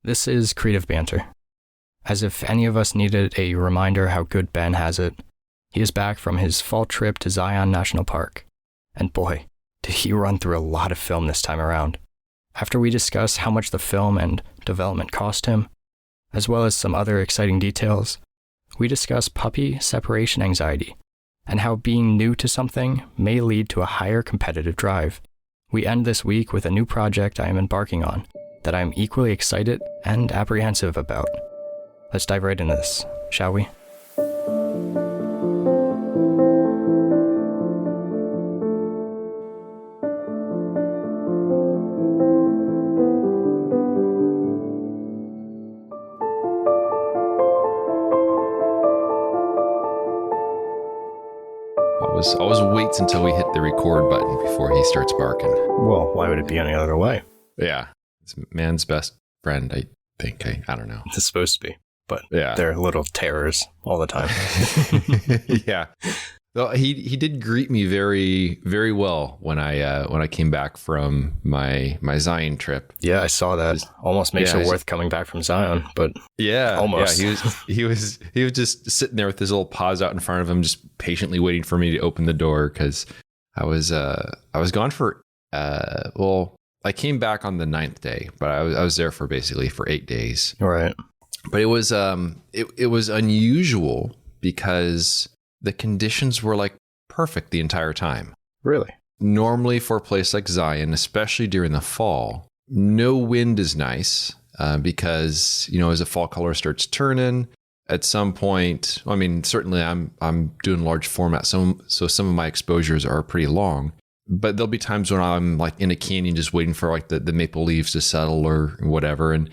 This is Creative Banter. As if any of us needed a reminder how good Ben has it, he is back from his fall trip to Zion National Park. And boy, did he run through a lot of film this time around. After we discuss how much the film and development cost him, as well as some other exciting details, we discuss puppy separation anxiety and how being new to something may lead to a higher competitive drive. We end this week with a new project I am embarking on that I am equally excited and apprehensive about. Let's dive right into this, shall we? Always waits until we hit the record button before he starts barking. Well, why would it be any other way? Yeah. It's man's best friend, I think. I don't know. It's supposed to be, but yeah. They're little terrors all the time. Yeah. Well, he did greet me very, very well when I came back from my Zion trip. Yeah, I saw that. Almost makes it worth coming back from Zion, but yeah, almost. Yeah, he was just sitting there with his little paws out in front of him, just patiently waiting for me to open the door because I was gone for I came back on the 9th day, but I was there for 8 days. Right. But it was it was unusual because the conditions were like perfect the entire time. Really? Normally for a place like Zion, especially during the fall, no wind is nice because, as the fall color starts turning, at some point, I mean, certainly I'm doing large format, so some of my exposures are pretty long, but there'll be times when I'm like in a canyon just waiting for like the maple leaves to settle or whatever. And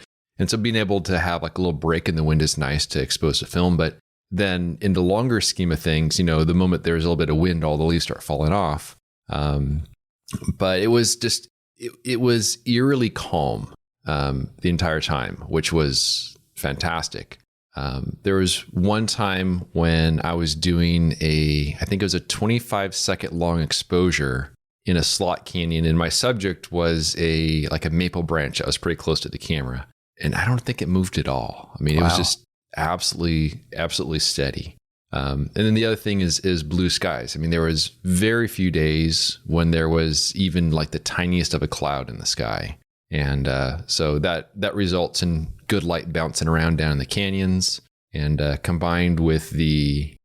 so being able to have like a little break in the wind is nice to expose the film, but then in the longer scheme of things, the moment there's a little bit of wind, all the leaves start falling off. But it was just, it was eerily calm the entire time, which was fantastic. There was one time when I was doing I think it was a 25-second long exposure in a slot canyon, and my subject was a maple branch that was pretty close to the camera. And I don't think it moved at all. I mean, It was just absolutely steady. And then the other thing is blue skies. I mean, there was very few days when there was even like the tiniest of a cloud in the sky. And so that results in good light bouncing around down in the canyons, and combined with the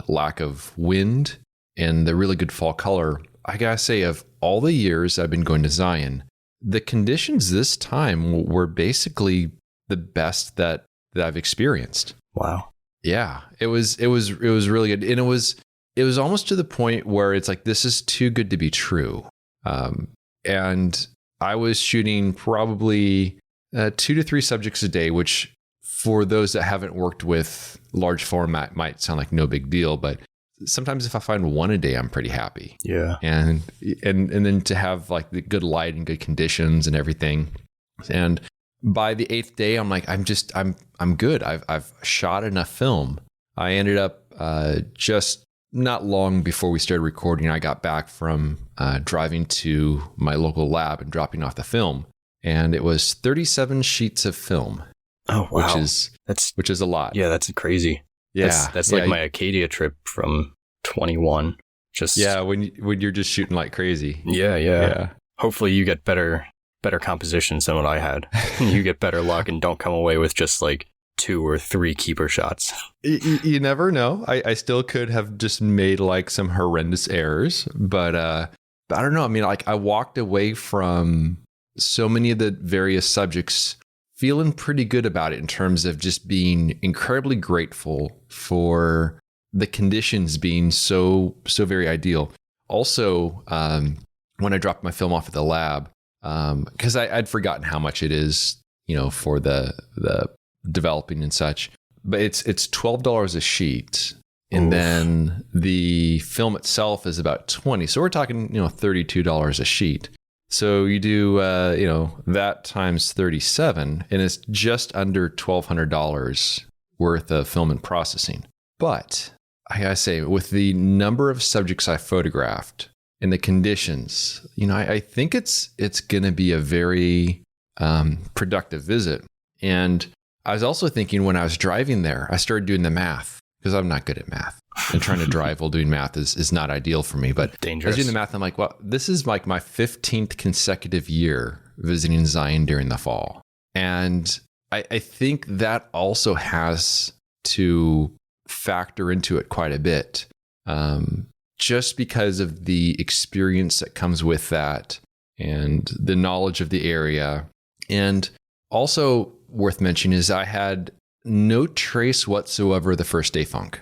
lack of wind and the really good fall color, I gotta say, of all the years I've been going to Zion, the conditions this time were basically the best that I've experienced. Wow. Yeah, it was really good. And it was almost to the point where it's like, this is too good to be true. And I was shooting probably 2 to 3 subjects a day, which for those that haven't worked with large format might sound like no big deal, but sometimes if I find one a day, I'm pretty happy. Yeah. And then to have like the good light and good conditions and everything. And by the 8th day, I'm like, I'm good. I've shot enough film. I ended up just not long before we started recording, I got back from driving to my local lab and dropping off the film, and it was 37 sheets of film. Oh wow, which is a lot. Yeah, that's crazy. Yeah, that's like my Acadia trip from 21. When you're just shooting like crazy. Yeah. Hopefully you get better compositions than what I had. You get better luck and don't come away with just like 2 or 3 keeper shots. You never know. I still could have just made like some horrendous errors, but I don't know. I mean, like I walked away from so many of the various subjects feeling pretty good about it in terms of just being incredibly grateful for the conditions being so very ideal. Also, when I dropped my film off at the lab, because I'd forgotten how much it is, for the developing and such, but it's $12 a sheet, and Oof. Then the film itself is about $20. So we're talking, $32 a sheet. So you do, that times 37, and it's just under $1,200 worth of film and processing. But I gotta say, with the number of subjects I photographed and the conditions, I think it's going to be a very productive visit. And I was also thinking when I was driving there, I started doing the math because I'm not good at math. And trying to drive while doing math is not ideal for me. But Dangerous. I was doing the math. I'm like, well, this is like my 15th consecutive year visiting Zion during the fall. And I think that also has to factor into it quite a bit, just because of the experience that comes with that and the knowledge of the area. And also worth mentioning is I had no trace whatsoever of the first day funk,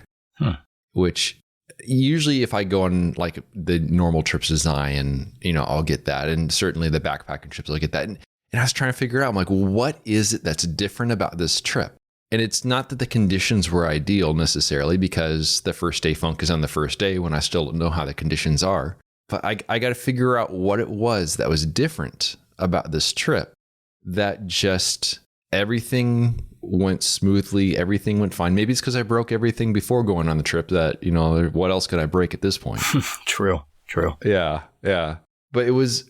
which usually if I go on like the normal trips to Zion, I'll get that. And certainly the backpacking trips, I'll get that. And I was trying to figure out, I'm like, what is it that's different about this trip? And it's not that the conditions were ideal necessarily, because the first day funk is on the first day when I still don't know how the conditions are. But I got to figure out what it was that was different about this trip, that just everything went smoothly. Everything went fine. Maybe it's because I broke everything before going on the trip that, what else could I break at this point? True. Yeah. But it was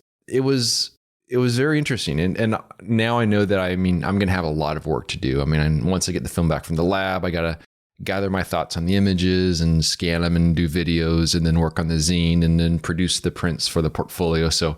very interesting. And now I know that, I'm going to have a lot of work to do. Once I get the film back from the lab, I got to gather my thoughts on the images and scan them and do videos and then work on the zine and then produce the prints for the portfolio. So,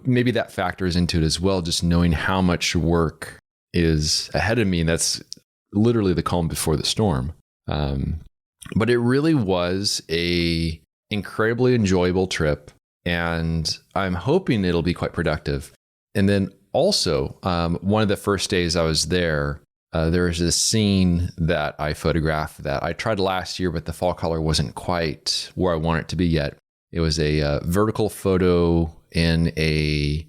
maybe that factors into it as well, just knowing how much work is ahead of me. And that's literally the calm before the storm. But it really was a incredibly enjoyable trip. And I'm hoping it'll be quite productive. And then also, one of the first days I was there, there was this scene that I photographed that I tried last year, but the fall color wasn't quite where I want it to be yet. It was a vertical photo in a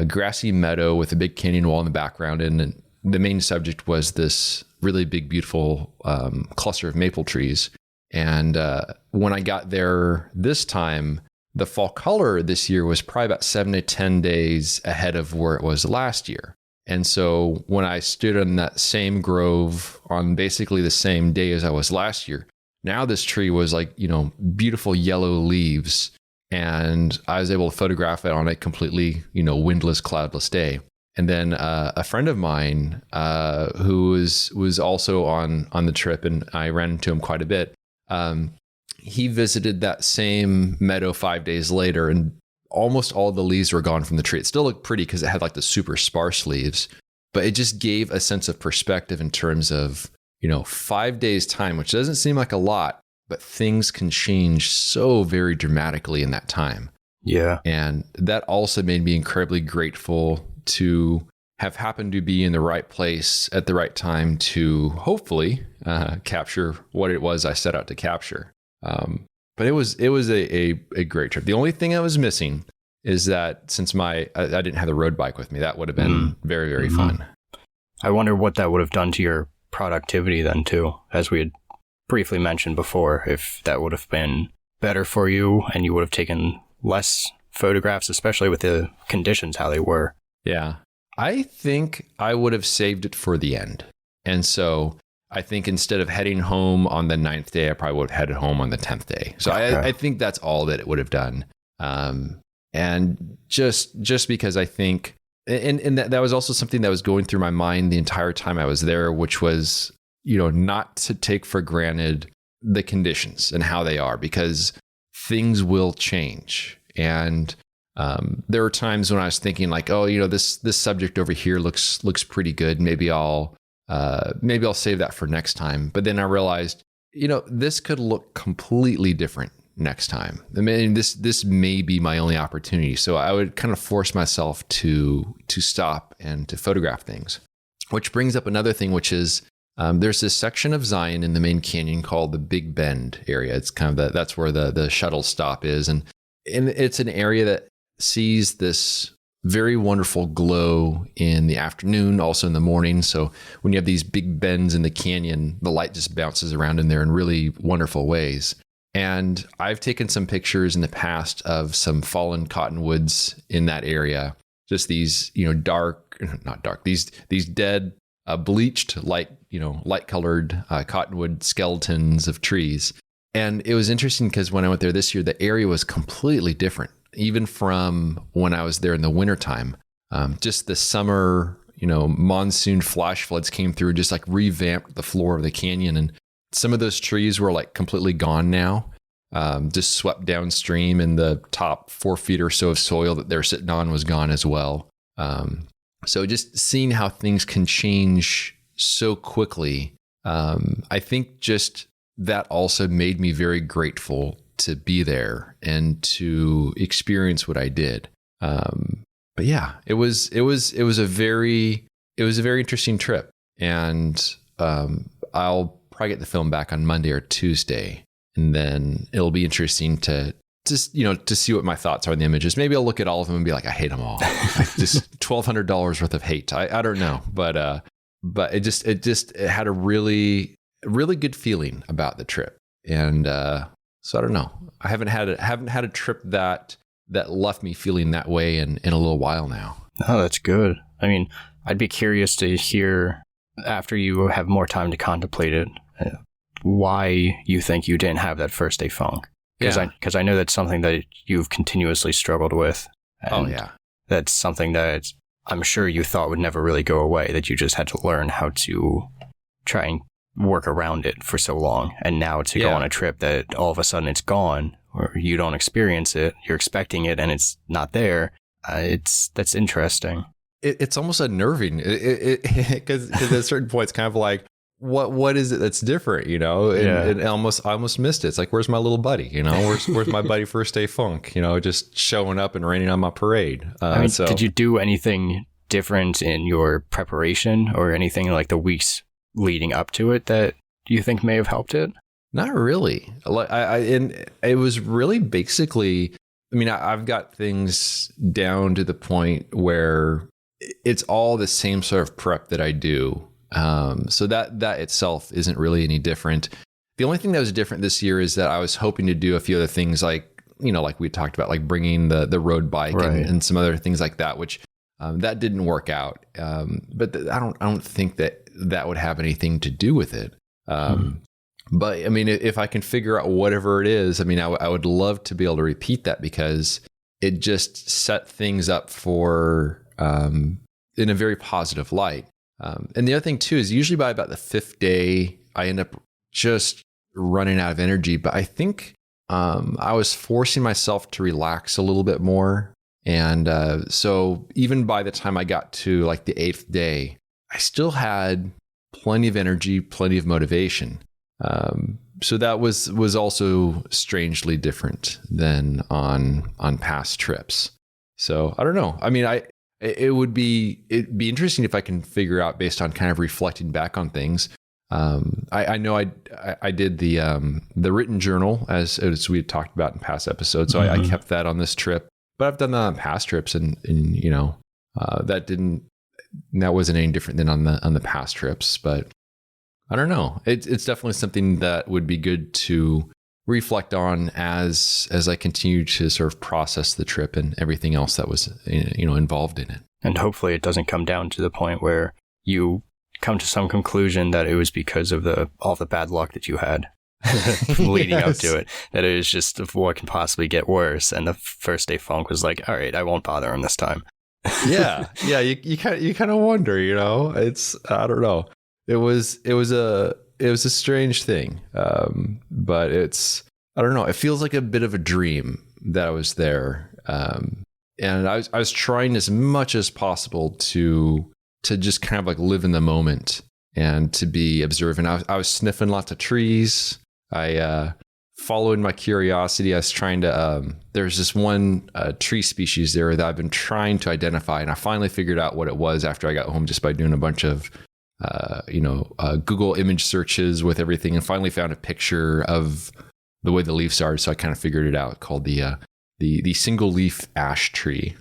grassy meadow with a big canyon wall in the background. And the main subject was this really big, beautiful cluster of maple trees. And when I got there this time, the fall color this year was probably about 7 to 10 days ahead of where it was last year. And so when I stood in that same grove on basically the same day as I was last year, now this tree was like, beautiful yellow leaves. And I was able to photograph it on a completely, windless, cloudless day. And then a friend of mine who was also on the trip, and I ran into him quite a bit, he visited that same meadow 5 days later, and almost all the leaves were gone from the tree. It still looked pretty because it had like the super sparse leaves, but it just gave a sense of perspective in terms of, 5 days time, which doesn't seem like a lot, but things can change so very dramatically in that time. Yeah. And that also made me incredibly grateful to have happened to be in the right place at the right time to hopefully capture what it was I set out to capture. But it was a great trip. The only thing I was missing is that since I didn't have the road bike with me, that would have been very, very fun. I wonder what that would have done to your productivity then too, as we had briefly mentioned before, if that would have been better for you and you would have taken less photographs, especially with the conditions, how they were. Yeah. I think I would have saved it for the end. And so I think instead of heading home on the 9th day, I probably would have headed home on the 10th day. So okay. I think that's all that it would have done. And just because I think, and that was also something that was going through my mind the entire time I was there, which was, not to take for granted the conditions and how they are, because things will change. And there were times when I was thinking like, oh, this subject over here looks pretty good. Maybe I'll save that for next time. But then I realized, this could look completely different next time. This may be my only opportunity. So I would kind of force myself to stop and to photograph things, which brings up another thing, which is there's this section of Zion in the main canyon called the Big Bend area. It's kind of that's where the shuttle stop is. And it's an area that sees this very wonderful glow in the afternoon, also in the morning. So when you have these big bends in the canyon, the light just bounces around in there in really wonderful ways. And I've taken some pictures in the past of some fallen cottonwoods in that area. Just these, not dark, these dead, bleached, light colored cottonwood skeletons of trees. And it was interesting because when I went there this year, the area was completely different, even from when I was there in the wintertime. Just the summer, monsoon flash floods came through, just like revamped the floor of the canyon. And some of those trees were like completely gone now, just swept downstream, and the top 4 feet or so of soil that they're sitting on was gone as well. So just seeing how things can change so quickly, I think just that also made me very grateful to be there and to experience what I did. But yeah, it was a very interesting trip, and I'll probably get the film back on Monday or Tuesday, and then it'll be interesting to just to see what my thoughts are on the images. Maybe I'll look at all of them and be like, I hate them all. Just $1,200 worth of hate. I don't know, but it had a really good feeling about the trip, and so I don't know. I haven't had a trip that left me feeling that way in a little while now. Oh, that's good. I mean, I'd be curious to hear, after you have more time to contemplate it, why you think you didn't have that first day funk. Because I know that's something that you've continuously struggled with. And that's something that I'm sure you thought would never really go away, that you just had to learn how to try and work around it for so long. And now to go on a trip that all of a sudden it's gone, or you don't experience it, you're expecting it and it's not there. That's interesting. It's almost unnerving, because at a certain point it's kind of like, what is it that's different, And I almost missed it. It's like, where's my little buddy, where's my buddy first day funk, just showing up and raining on my parade. Did you do anything different in your preparation or anything like the weeks leading up to it that you think may have helped it? Not really. And it was really basically, I've got things down to the point where it's all the same sort of prep that I do. So that itself isn't really any different. The only thing that was different this year is that I was hoping to do a few other things, like, like we talked about, like bringing the road bike and some other things like that, which that didn't work out. But I don't think that would have anything to do with it. But if I can figure out whatever it is, I would love to be able to repeat that, because it just set things up for in a very positive light. And the other thing too is usually by about the 5th day, I end up just running out of energy. But I think I was forcing myself to relax a little bit more. And so even by the time I got to like the 8th day, I still had plenty of energy, plenty of motivation. So that was also strangely different than on past trips. So I don't know. It'd be interesting if I can figure out, based on kind of reflecting back on things. I know I did the written journal as we had talked about in past episodes. So I kept that on this trip, but I've done that on past trips, and that wasn't any different than on the past trips. But I don't know. It's definitely something that would be good to reflect on as I continue to sort of process the trip and everything else that was involved in it. And hopefully it doesn't come down to the point where you come to some conclusion that it was because of all the bad luck that you had leading up to it, that it was just what can possibly get worse. And the first day funk was like, all right, I won't bother him this time. Yeah. You kind of wonder, it's, I don't know. It was a strange thing. But I don't know. It feels like a bit of a dream that I was there. And I was trying as much as possible to just kind of like live in the moment and to be observant. I was sniffing lots of trees. I followed my curiosity. I was trying to, there's this one tree species there that I've been trying to identify. And I finally figured out what it was after I got home, just by doing a bunch of Google image searches with everything, and finally found a picture of the way the leaves are. So I kind of figured it out, called the single leaf ash tree.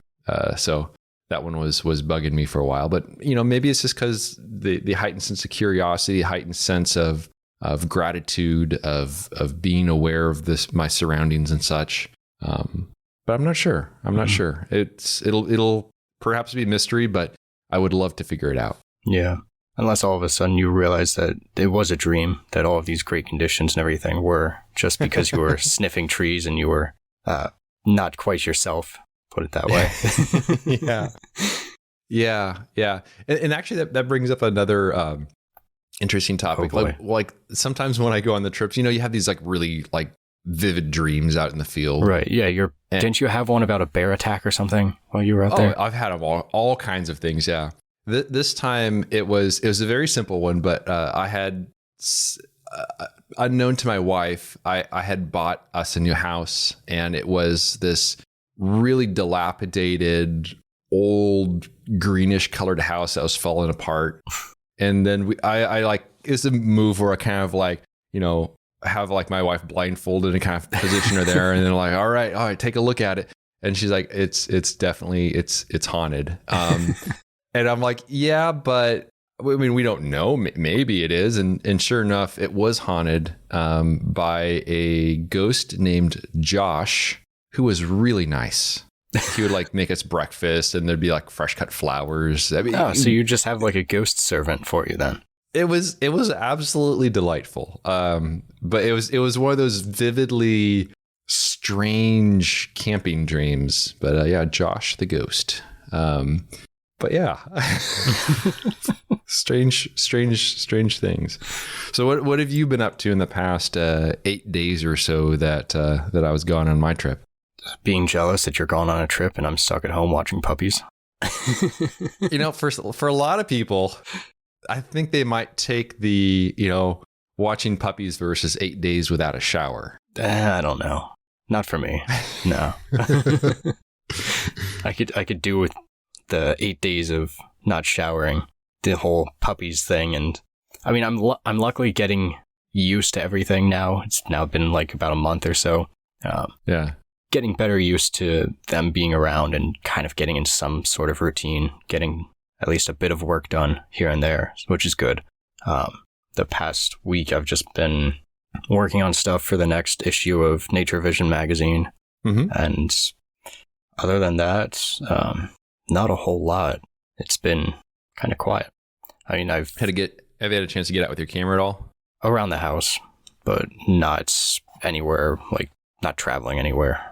So that one was bugging me for a while, but maybe it's just because the heightened sense of curiosity, heightened sense of gratitude, of being aware of my surroundings and such. But I'm not sure. Sure. It'll perhaps be a mystery, but I would love to figure it out. Yeah. Unless all of a sudden you realize that it was a dream, that all of these great conditions and everything were just because you were sniffing trees and you were not quite yourself, put it that way. Yeah. And actually, that brings up another interesting topic. Oh, boy. Like sometimes when I go on the trips, you have these like really like vivid dreams out in the field. Right. Yeah. Didn't you have one about a bear attack or something while you were out there? I've had them all kinds of things. Yeah. This time it was a very simple one, but I had, unknown to my wife, I had bought us a new house, and it was this really dilapidated, old greenish colored house that was falling apart. And then I like, it's a move where I kind of like, have like my wife blindfolded and kind of position her there, and then like, all right, take a look at it. And she's like, it's definitely, it's haunted. And I'm like, yeah, but I mean, we don't know. Maybe it is. And sure enough, it was haunted by a ghost named Josh, who was really nice. He would like make us breakfast, and there'd be like fresh cut flowers. I mean, so you just have like a ghost servant for you then? It was absolutely delightful. But it was one of those vividly strange camping dreams. But yeah, Josh the ghost. But yeah, strange things. So what have you been up to in the past 8 days or so that I was gone on my trip? Being jealous that you're gone on a trip and I'm stuck at home watching puppies. For a lot of people, I think they might take the, watching puppies versus 8 days without a shower. I don't know. Not for me. No. I could do with the 8 days of not showering, the whole puppies thing. And I mean, I'm luckily getting used to everything now. It's now been like about a month or so. Yeah. Getting better used to them being around and kind of getting into some sort of routine, getting at least a bit of work done here and there, which is good. The past week, I've just been working on stuff for the next issue of Nature Vision magazine. Mm-hmm. And other than that, not a whole lot. It's been kind of quiet. I mean, have you had a chance to get out with your camera at all? Around the house, but not anywhere, like not traveling anywhere.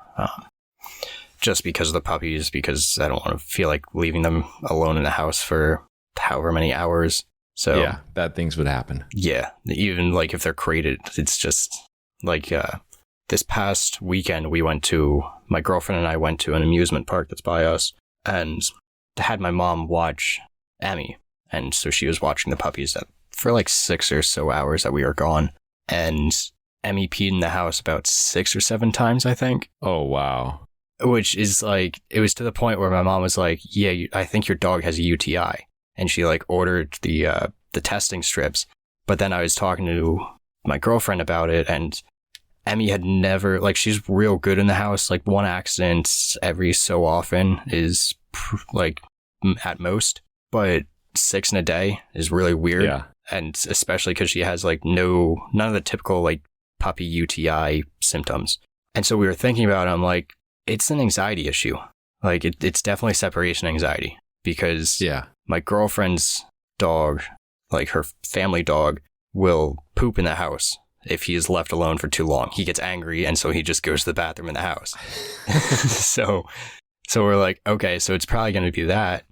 Just because of the puppies, because I don't want to feel like leaving them alone in the house for however many hours. So yeah, bad things would happen. Yeah, even like if they're crated, it's just like this past weekend my girlfriend and I went to an amusement park that's by us, and had my mom watch Emmy, and so she was watching the puppies for like 6 or so hours that we were gone, and Emmy peed in the house about 6 or 7 times, I think. Oh, wow. Which is like, it was to the point where my mom was like, yeah, I think your dog has a UTI. And she like ordered the testing strips. But then I was talking to my girlfriend about it, and Emmy had never, like, she's real good in the house. Like, one accident every so often is like at most, but 6 in a day is really weird. Yeah. And especially because she has like none of the typical like puppy UTI symptoms. And so we were thinking about it. I'm like, it's an anxiety issue. Like it's definitely separation anxiety, because my girlfriend's dog, like her family dog, will poop in the house if he is left alone for too long. He gets angry, and so he just goes to the bathroom in the house. So we're like, okay, so it's probably going to be that.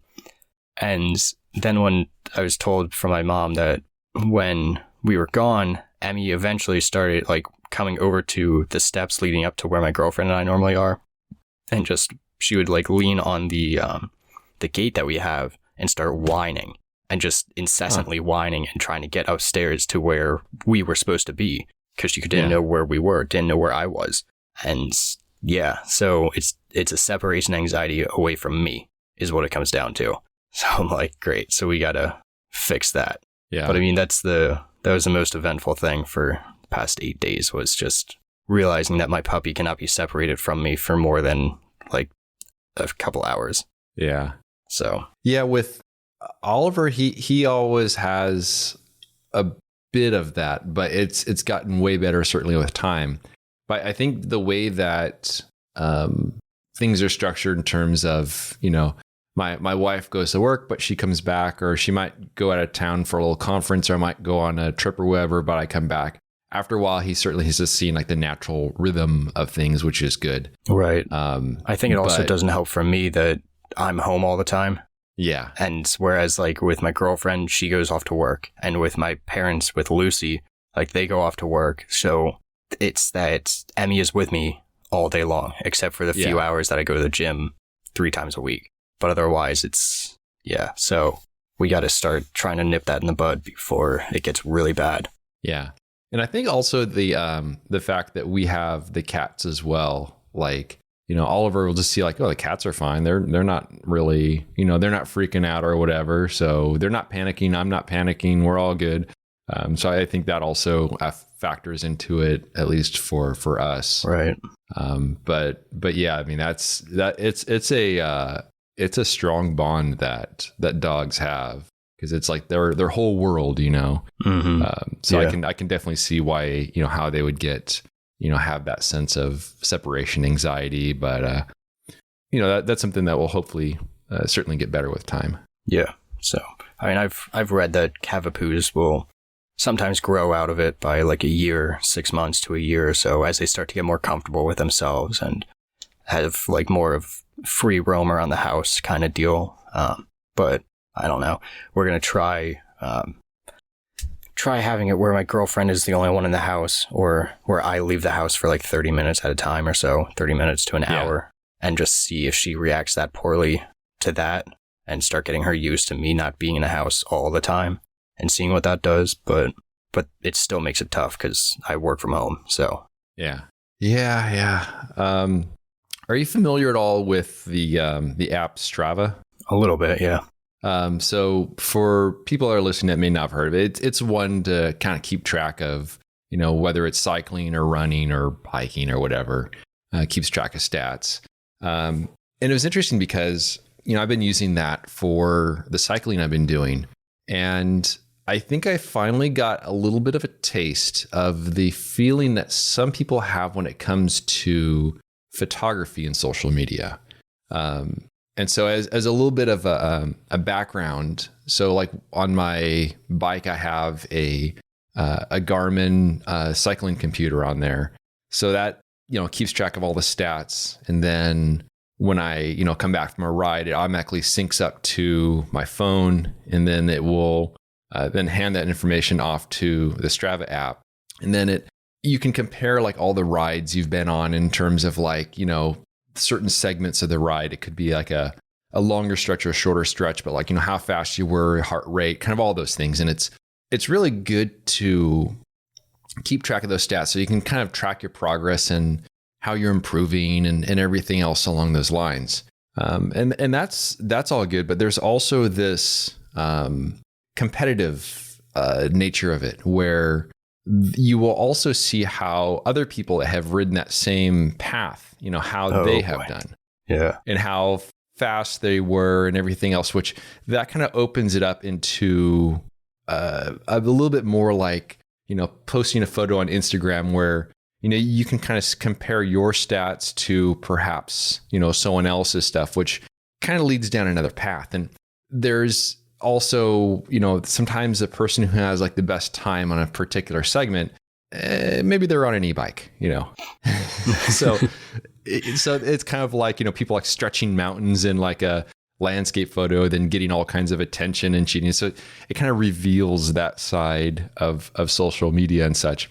And then when I was told from my mom that when we were gone, Emmy eventually started like coming over to the steps leading up to where my girlfriend and I normally are, and just she would like lean on the gate that we have and start whining, and just incessantly whining and trying to get upstairs to where we were supposed to be, because she didn't know where we were, didn't know where I was. And yeah, so it's a separation anxiety away from me is what it comes down to. So I'm like, great, so we gotta fix that. Yeah. But I mean, that was the most eventful thing for the past 8 days, was just realizing that my puppy cannot be separated from me for more than like a couple hours. Yeah. So yeah, with Oliver, he always has a bit of that, but it's gotten way better, certainly with time. But I think the way that things are structured in terms of, my wife goes to work, but she comes back, or she might go out of town for a little conference, or I might go on a trip or whatever, but I come back. After a while, he certainly has just seen like the natural rhythm of things, which is good. Right. I think it also doesn't help for me that I'm home all the time. Yeah. And whereas like with my girlfriend, she goes off to work, and with my parents, with Lucy, like they go off to work. So it's Emmy is with me all day long, except for the few hours that I go to the gym 3 times a week. But otherwise so we got to start trying to nip that in the bud before it gets really bad. Yeah. And I think also the fact that we have the cats as well, like, Oliver will just see like, oh, the cats are fine. They're not really, they're not freaking out or whatever. So they're not panicking. I'm not panicking. We're all good. So I think that also factors into it, at least for us. Right. But yeah, I mean, it's a strong bond that dogs have, because it's like their whole world, Mm-hmm. So I can definitely see why, how they would get, have that sense of separation anxiety. But, that's something that will hopefully certainly get better with time. Yeah. So, I mean, I've read that Cavapoos will sometimes grow out of it by like a year, 6 months to a year or so, as they start to get more comfortable with themselves and have like more of free roam around the house kind of deal. But I don't know. We're going to try having it where my girlfriend is the only one in the house, or where I leave the house for like 30 minutes at a time or so, 30 minutes to an hour, and just see if she reacts that poorly to that, and start getting her used to me not being in the house all the time and seeing what that does. But it still makes it tough because I work from home. So yeah. Are you familiar at all with the app Strava? a little bit, yeah. So for people that are listening that may not have heard of it, it's one to kind of keep track of, whether it's cycling or running or biking or whatever, keeps track of stats. And it was interesting because, I've been using that for the cycling I've been doing. And I think I finally got a little bit of a taste of the feeling that some people have when it comes to photography and social media. And so as a little bit of a background, so like on my bike, I have a Garmin cycling computer on there. So that, keeps track of all the stats. And then when I, come back from a ride, it automatically syncs up to my phone, and then it will then hand that information off to the Strava app. And then you can compare like all the rides you've been on in terms of like, certain segments of the ride. It could be like a longer stretch or a shorter stretch, but like, how fast you were, heart rate, kind of all those things. And it's really good to keep track of those stats so you can kind of track your progress and how you're improving and everything else along those lines. And that's all good, but there's also this competitive nature of it, where you will also see how other people have ridden that same path, how they have done. Yeah. And how fast they were and everything else, which that kind of opens it up into a little bit more like, posting a photo on Instagram where, you can kind of compare your stats to perhaps, someone else's stuff, which kind of leads down another path. And there's also, sometimes the person who has like the best time on a particular segment, maybe they're on an e-bike, so it's kind of like, people like stretching mountains in like a landscape photo, then getting all kinds of attention and cheating. So it kind of reveals that side of social media and such.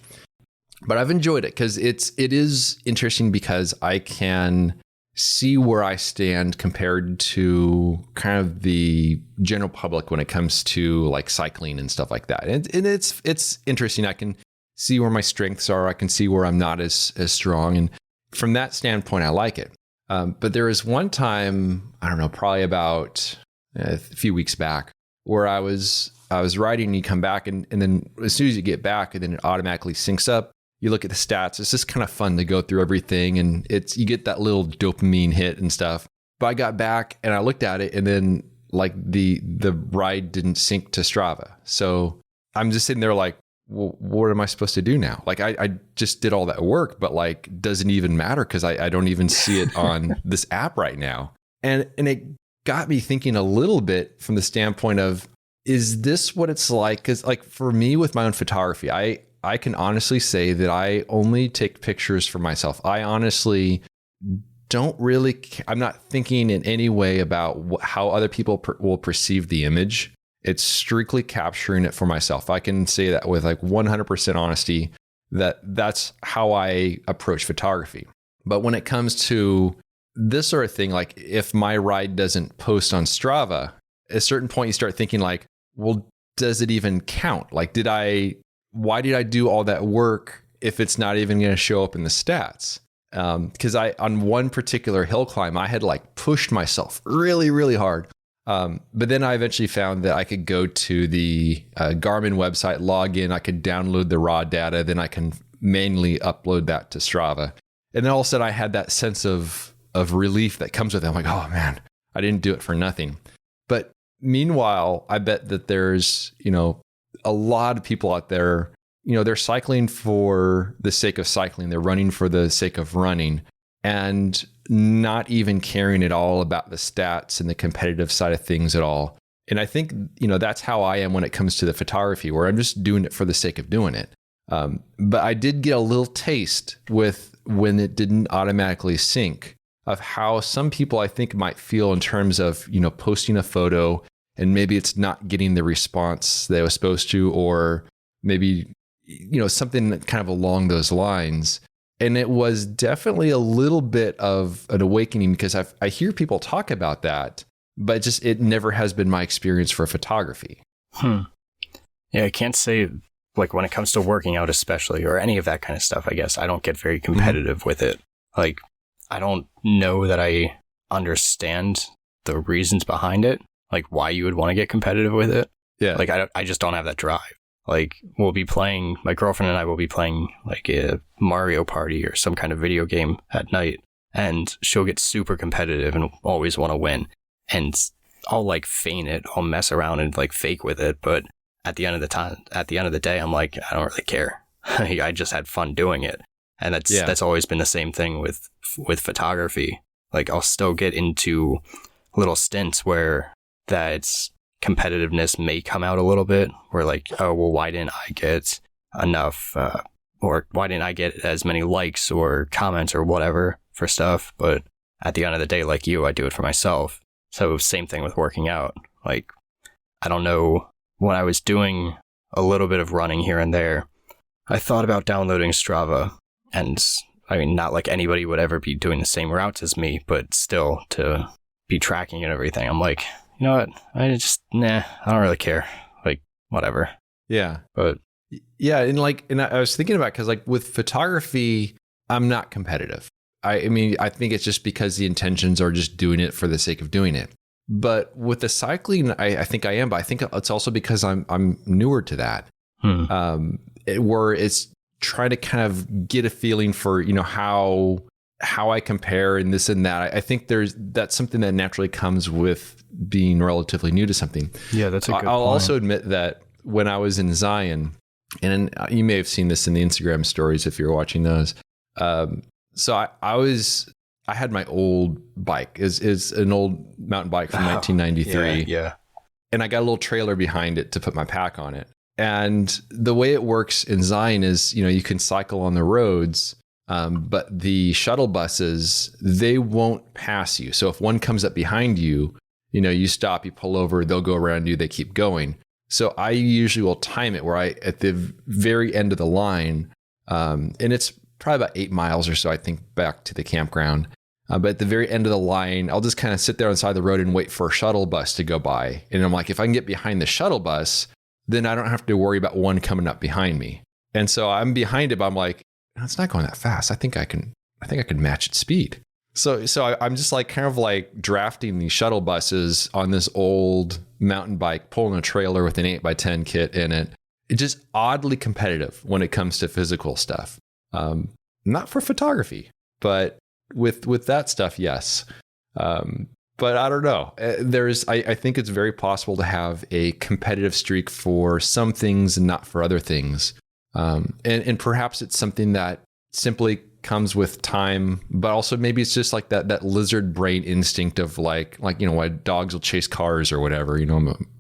But I've enjoyed it because it is interesting because I can see where I stand compared to kind of the general public when it comes to like cycling and stuff like that. And it's interesting. I can see where my strengths are. I can see where I'm not as strong. And from that standpoint, I like it. But there was one time, I don't know, probably about a few weeks back, where I was riding and you come back and then as soon as you get back, and then it automatically syncs up. You look at the stats. It's just kind of fun to go through everything, and you get that little dopamine hit and stuff. But I got back and I looked at it, and then like the ride didn't sync to Strava. So I'm just sitting there like, well, what am I supposed to do now? Like I just did all that work, but like doesn't even matter because I don't even see it on this app right now. And it got me thinking a little bit from the standpoint of, is this what it's like? Because like for me with my own photography, I can honestly say that I only take pictures for myself. I honestly I'm not thinking in any way about how other people will perceive the image. It's strictly capturing it for myself. I can say that with like 100% honesty that's how I approach photography. But when it comes to this sort of thing, like if my ride doesn't post on Strava, at a certain point you start thinking like, well, does it even count? Like, why did I do all that work if it's not even going to show up in the stats? Because on one particular hill climb, I had like pushed myself really, really hard. But then I eventually found that I could go to the Garmin website, log in, I could download the raw data, then I can manually upload that to Strava. And then all of a sudden I had that sense of relief that comes with it. I'm like, oh man, I didn't do it for nothing. But meanwhile, I bet that there's, a lot of people out there, they're cycling for the sake of cycling. They're running for the sake of running and not even caring at all about the stats and the competitive side of things at all. And I think, that's how I am when it comes to the photography, where I'm just doing it for the sake of doing it. But I did get a little taste with when it didn't automatically sync of how some people I think might feel in terms of, posting a photo and maybe it's not getting the response that it was supposed to, or maybe, something kind of along those lines. And it was definitely a little bit of an awakening because I hear people talk about that, but it never has been my experience for photography. Yeah, I can't say, like, when it comes to working out especially, or any of that kind of stuff, I guess, I don't get very competitive with it. Like, I don't know that I understand the reasons behind it, like why you would want to get competitive with it. Yeah. Like, I just don't have that drive. Like, my girlfriend and I will be playing like a Mario Party or some kind of video game at night, and she'll get super competitive and always want to win. And I'll like feign it, I'll mess around and like fake with it. But at the end of the day, I'm like, I don't really care. I just had fun doing it. And that's always been the same thing with photography. Like, I'll still get into little stints where that's competitiveness may come out a little bit, where like, oh, well, why didn't I get enough, or why didn't I get as many likes or comments or whatever for stuff? But at the end of the day, like you, I do it for myself. So same thing with working out. Like, I don't know, when I was doing a little bit of running here and there, I thought about downloading Strava, and I mean, not like anybody would ever be doing the same routes as me, but still to be tracking and everything. I'm like, you know what? I don't really care. Like, whatever. Yeah. But yeah. And I was thinking about, cause like with photography, I'm not competitive. I mean, I think it's just because the intentions are just doing it for the sake of doing it. But with the cycling, I think I am, but I think it's also because I'm newer to that. Where it's trying to kind of get a feeling for, how I compare and this and that. I think that's something that naturally comes with being relatively new to something. Yeah, that's a good point. I'll also admit that when I was in Zion, and you may have seen this in the Instagram stories if you're watching those. So I had my old bike, is an old mountain bike from 1993. Yeah. And I got a little trailer behind it to put my pack on it. And the way it works in Zion is, you can cycle on the roads, but the shuttle buses, they won't pass you. So if one comes up behind you, you stop, you pull over, they'll go around you, they keep going. So I usually will time it where at the very end of the line, and it's probably about 8 miles or so, I think, back to the campground. But at the very end of the line, I'll just kind of sit there on the side of the road and wait for a shuttle bus to go by. And I'm like, if I can get behind the shuttle bus, then I don't have to worry about one coming up behind me. And so I'm behind it, but I'm like, it's not going that fast. I think I can match its speed. So I'm just like kind of like drafting these shuttle buses on this old mountain bike, pulling a trailer with an 8x10 kit in it. It's just oddly competitive when it comes to physical stuff. Not for photography, but with that stuff, yes. But I don't know. I think it's very possible to have a competitive streak for some things and not for other things. And perhaps it's something that simply comes with time, but also maybe it's just like that lizard brain instinct of like, why dogs will chase cars or whatever,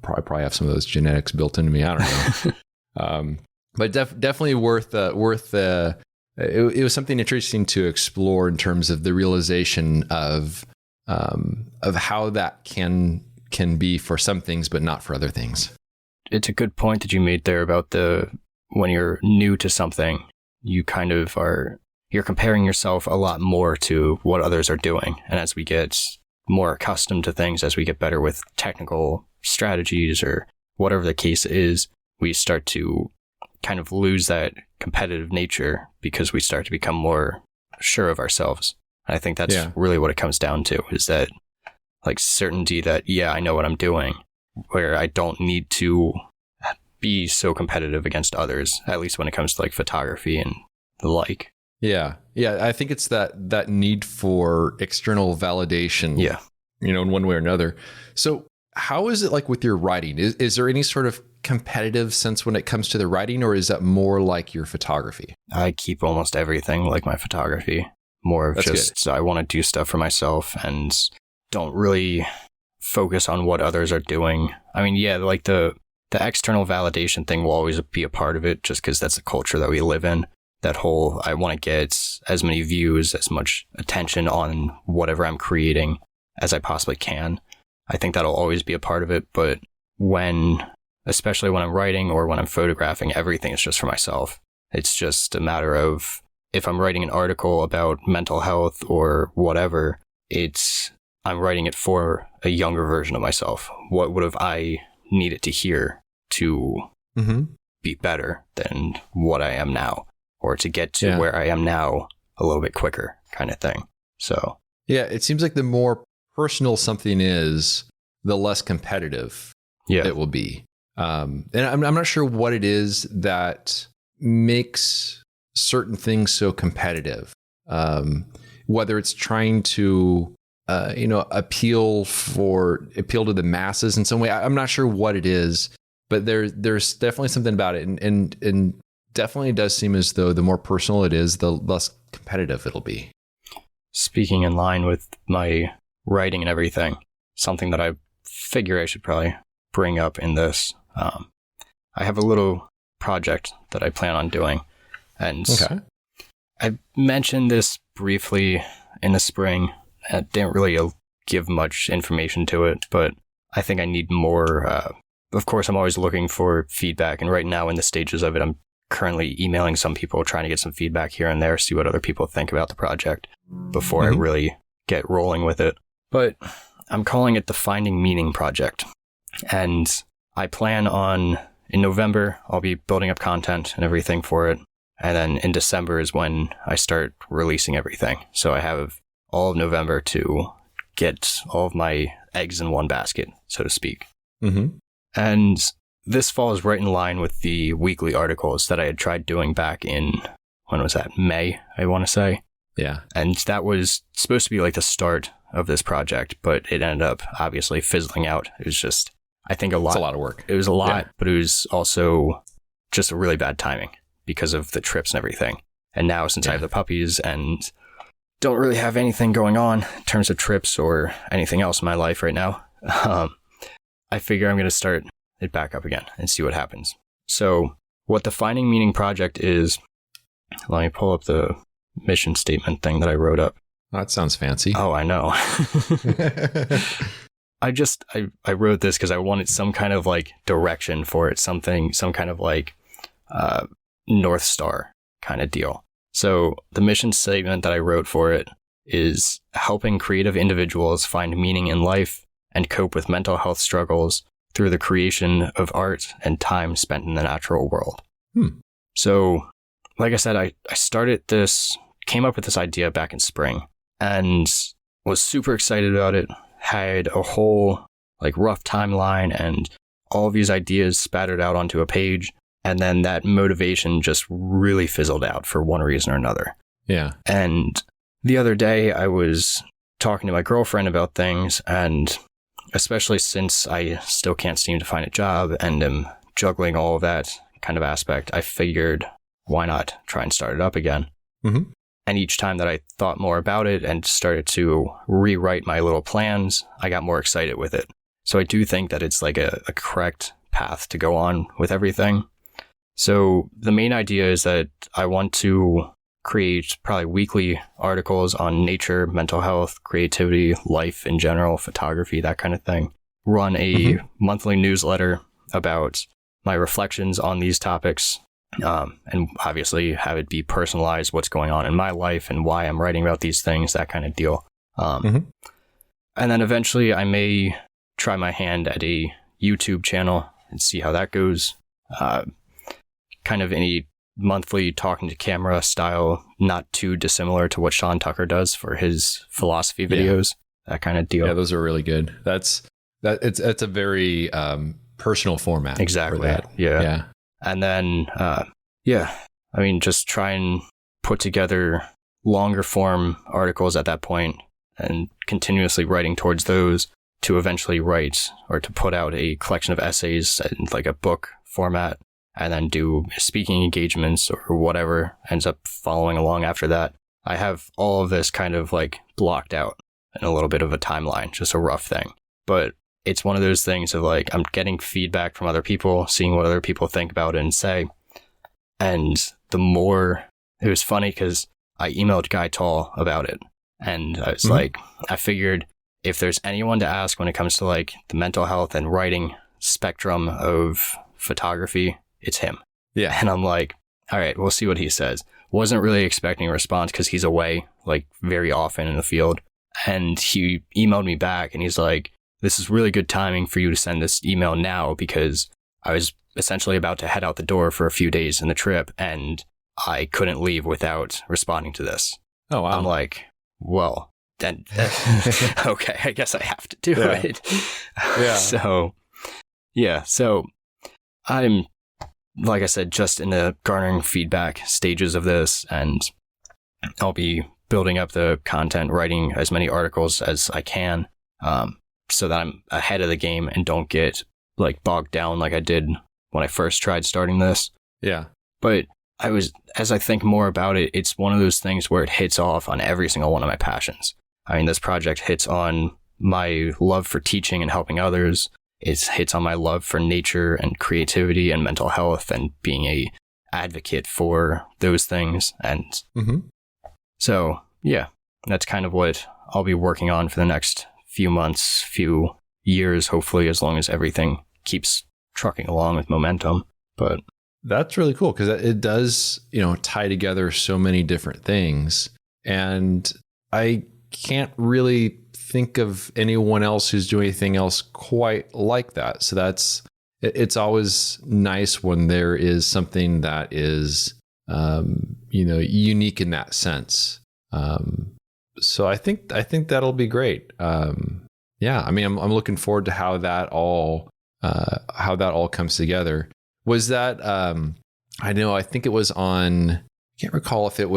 probably have some of those genetics built into me. I don't know. But definitely worth the it was something interesting to explore in terms of the realization of how that can be for some things, but not for other things. It's a good point that you made there about when you're new to something, you kind of you're comparing yourself a lot more to what others are doing. And as we get more accustomed to things, as we get better with technical strategies or whatever the case is, we start to kind of lose that competitive nature because we start to become more sure of ourselves. And I think that's really what it comes down to, is that like certainty that, yeah, I know what I'm doing, where I don't need to be so competitive against others, at least when it comes to like photography and the like. Yeah. I think it's that need for external validation, in one way or another. So how is it like with your writing? Is there any sort of competitive sense when it comes to the writing, or is that more like your photography? I keep almost everything like my photography. More of just, I want to do stuff for myself and don't really focus on what others are doing. I mean, like the external validation thing will always be a part of it, just because that's the culture that we live in. That whole, I want to get as many views, as much attention on whatever I'm creating as I possibly can. I think that'll always be a part of it. But especially when I'm writing or when I'm photographing, everything is just for myself. It's just a matter of, if I'm writing an article about mental health or whatever, I'm writing it for a younger version of myself. What would have I needed to hear to be better than what I am now, or to get to where I am now a little bit quicker, kind of thing. So it seems like the more personal something is, the less competitive it will be. And I'm not sure what it is that makes certain things so competitive, whether it's trying to appeal to the masses in some way. I'm not sure what it is, but there's definitely something about it, and definitely does seem as though the more personal it is, the less competitive it'll be. Speaking in line with my writing and everything, something that I figure I should probably bring up in this, I have a little project that I plan on doing. And I mentioned this briefly in the spring. I didn't really give much information to it, but I think I need more. Of course, I'm always looking for feedback. And right now in the stages of it, I'm currently emailing some people, trying to get some feedback here and there, see what other people think about the project before I really get rolling with it. But I'm calling it the Finding Meaning Project. And I plan on, in November, I'll be building up content and everything for it. And then in December is when I start releasing everything. So I have all of November to get all of my eggs in one basket, so to speak. And this falls right in line with the weekly articles that I had tried doing back in, when was that? May, I want to say. Yeah. And that was supposed to be like the start of this project, but it ended up obviously fizzling out. It was just, I think a lot. It's a lot of work. It was a lot, but it was also just a really bad timing because of the trips and everything. And now since I have the puppies and don't really have anything going on in terms of trips or anything else in my life right now, I figure I'm going to start it back up again and see what happens. So what the Finding Meaning Project is, let me pull up the mission statement thing that I wrote up. That sounds fancy. Oh, I know. I wrote this because I wanted some kind of like direction for it, some kind of like North Star kind of deal. So the mission statement that I wrote for it is helping creative individuals find meaning in life and cope with mental health struggles through the creation of art and time spent in the natural world. So, like I said, I came up with this idea back in spring and was super excited about it. Had a whole like rough timeline and all of these ideas spattered out onto a page. And then that motivation just really fizzled out for one reason or another. Yeah. And the other day I was talking to my girlfriend about things, and especially since I still can't seem to find a job and am juggling all of that kind of aspect, I figured why not try and start it up again. And each time that I thought more about it and started to rewrite my little plans, I got more excited with it. So I do think that it's like a correct path to go on with everything. So the main idea is that I want to create probably weekly articles on nature, mental health, creativity, life in general, photography, that kind of thing. Run a monthly newsletter about my reflections on these topics, and obviously have it be personalized, what's going on in my life and why I'm writing about these things, that kind of deal. And then eventually I may try my hand at a YouTube channel and see how that goes. Kind of any monthly talking to camera style, not too dissimilar to what Sean Tucker does for his philosophy videos, that kind of deal. Yeah, those are really good. It's a very personal format. Exactly. For that. Yeah. And then, just try and put together longer form articles at that point and continuously writing towards those to eventually write or to put out a collection of essays in like a book format, and then do speaking engagements or whatever ends up following along after that. I have all of this kind of like blocked out in a little bit of a timeline, just a rough thing. But it's one of those things of like, I'm getting feedback from other people, seeing what other people think about it and say. And the more, it was funny because I emailed Guy Tall about it. And I was like, I figured if there's anyone to ask when it comes to like the mental health and writing spectrum of photography, it's him. Yeah. And I'm like, all right, we'll see what he says. Wasn't really expecting a response because he's away like very often in the field. And he emailed me back and he's like, this is really good timing for you to send this email now, because I was essentially about to head out the door for a few days in the trip and I couldn't leave without responding to this. Oh, wow. I'm like, well, then, okay, I guess I have to do it. Yeah. So I'm, like I said, just in the garnering feedback stages of this, and I'll be building up the content, writing as many articles as I can, so that I'm ahead of the game and don't get like bogged down like I did when I first tried starting this. Yeah. But as I think more about it, it's one of those things where it hits off on every single one of my passions. I mean, this project hits on my love for teaching and helping others. It hits on my love for nature and creativity and mental health and being a advocate for those things. And so, yeah, that's kind of what I'll be working on for the next few months, few years, hopefully, as long as everything keeps trucking along with momentum. But that's really cool because it does, tie together so many different things. And I can't really think of anyone else who's doing anything else quite like that. So it's always nice when there is something that is, unique in that sense. So I think that'll be great. I'm looking forward to how that all comes together. Was that, I think it was on, I can't recall if it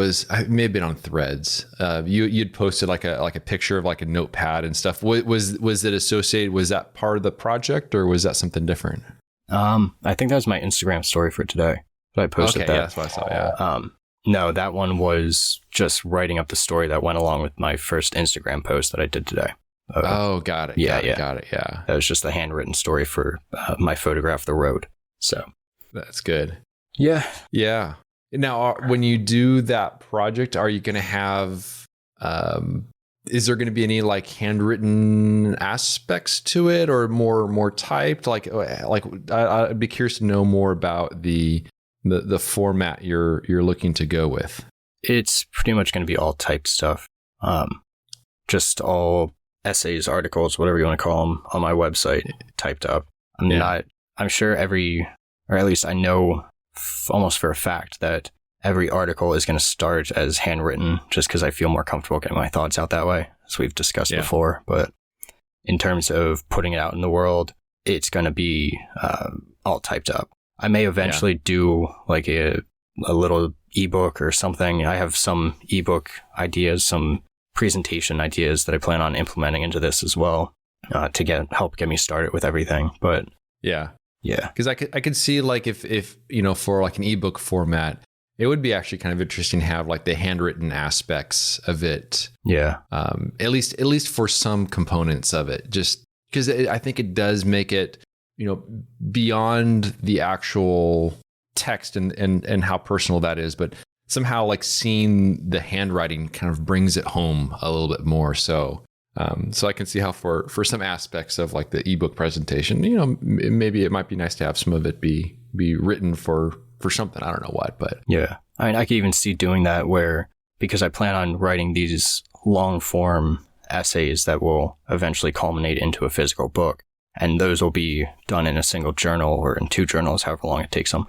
may have been on Threads. You'd posted like a picture of like a notepad and stuff. Was it associated? Was that part of the project or was that something different? I think that was my Instagram story for today. But I posted that. Yeah, that's what I saw. Yeah. No, that one was just writing up the story that went along with my first Instagram post that I did today. Got it. Yeah. Got it. Yeah. That was just the handwritten story for my photograph of the road. So that's good. Yeah. Yeah. Now, when you do that project, are you going to have, is there going to be any like handwritten aspects to it or more typed? Like I'd be curious to know more about the format you're looking to go with. It's pretty much going to be all typed stuff. Just all essays, articles, whatever you want to call them, on my website typed up. I'm sure or at least I know almost for a fact that every article is going to start as handwritten just because I feel more comfortable getting my thoughts out that way, as we've discussed before. But in terms of putting it out in the world, it's going to be all typed up. I may eventually do like a little ebook or something. I have some ebook ideas, some presentation ideas that I plan on implementing into this as well to help get me started with everything. But yeah, because I could see like if for like an ebook format, it would be actually kind of interesting to have like the handwritten aspects of it. Yeah, at least for some components of it, just because I think it does make it beyond the actual text and how personal that is, but somehow like seeing the handwriting kind of brings it home a little bit more. So I can see how for some aspects of like the ebook presentation, maybe it might be nice to have some of it be written for something. I don't know what, but yeah. I mean, I could even see doing that because I plan on writing these long form essays that will eventually culminate into a physical book. And those will be done in a single journal or in 2 journals, however long it takes them.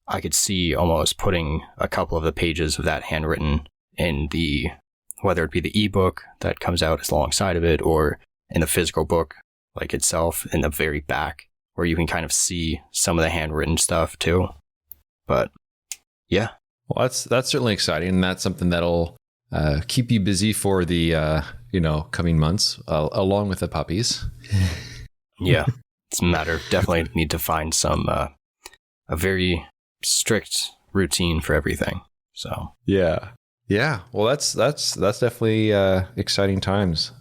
I could see almost putting a couple of the pages of that handwritten in whether it be the ebook that comes out alongside of it, or in the physical book like itself in the very back, where you can kind of see some of the handwritten stuff too. But yeah. Well, that's certainly exciting, and that's something that'll keep you busy for the coming months, along with the puppies. Yeah, it's a matter of definitely need to find some a very strict routine for everything. So yeah. Well, that's definitely exciting times.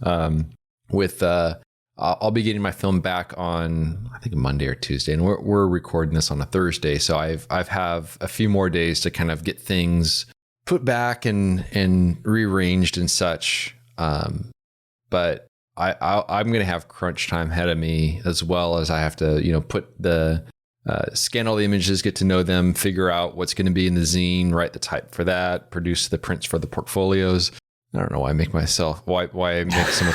I'll be getting my film back on, I think, Monday or Tuesday, and we're recording this on a Thursday. So I've have a few more days to kind of get things put back and rearranged and such. But I'm going to have crunch time ahead of me, as well as I have to, put the scan all the images, get to know them, figure out what's going to be in the zine, write the type for that, produce the prints for the portfolios. I don't know why I make so much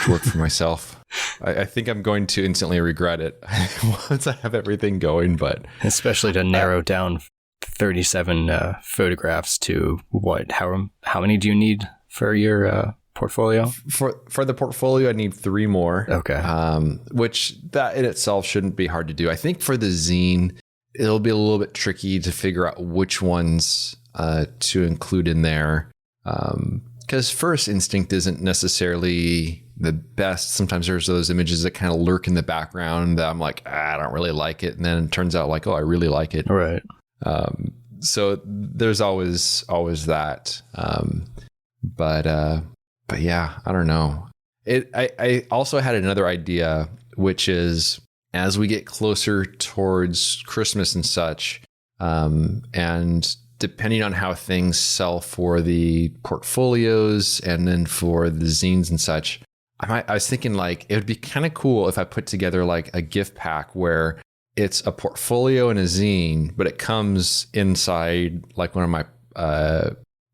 work for myself. I think I'm going to instantly regret it once I have everything going, but especially to narrow down 37 photographs to how many do you need for your portfolio? For the portfolio, I need 3 more. Okay. Which that in itself shouldn't be hard to do. I think for the zine, it'll be a little bit tricky to figure out which ones to include in there. Because first instinct isn't necessarily the best. Sometimes there's those images that kind of lurk in the background that I'm like, I don't really like it. And then it turns out like, oh, I really like it. Right. So there's always that. But yeah, I don't know. I also had another idea, which is as we get closer towards Christmas and such, and depending on how things sell for the portfolios and then for the zines and such, I was thinking like it would be kind of cool if I put together like a gift pack where it's a portfolio and a zine, but it comes inside like one of my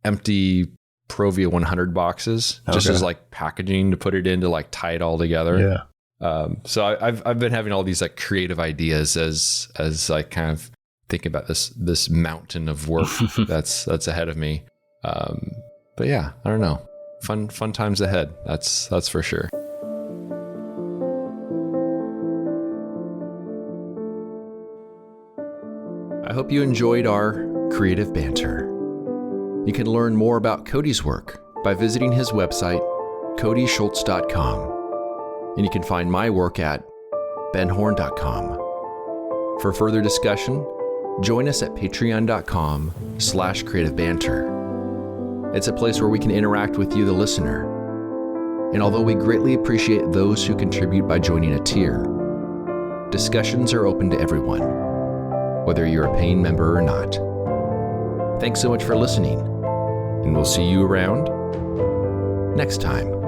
empty Provia 100 boxes, just as like packaging to put it in to like tie it all together. Yeah. So I've been having all these like creative ideas as I kind of think about this mountain of work that's ahead of me. But yeah, I don't know. Fun times ahead. That's for sure. I hope you enjoyed our creative banter. You can learn more about Cody's work by visiting his website, codyschultz.com. And you can find my work at benhorn.com. For further discussion, join us at patreon.com/creativebanter. It's a place where we can interact with you, the listener. And although we greatly appreciate those who contribute by joining a tier, discussions are open to everyone, whether you're a paying member or not. Thanks so much for listening, and we'll see you around next time.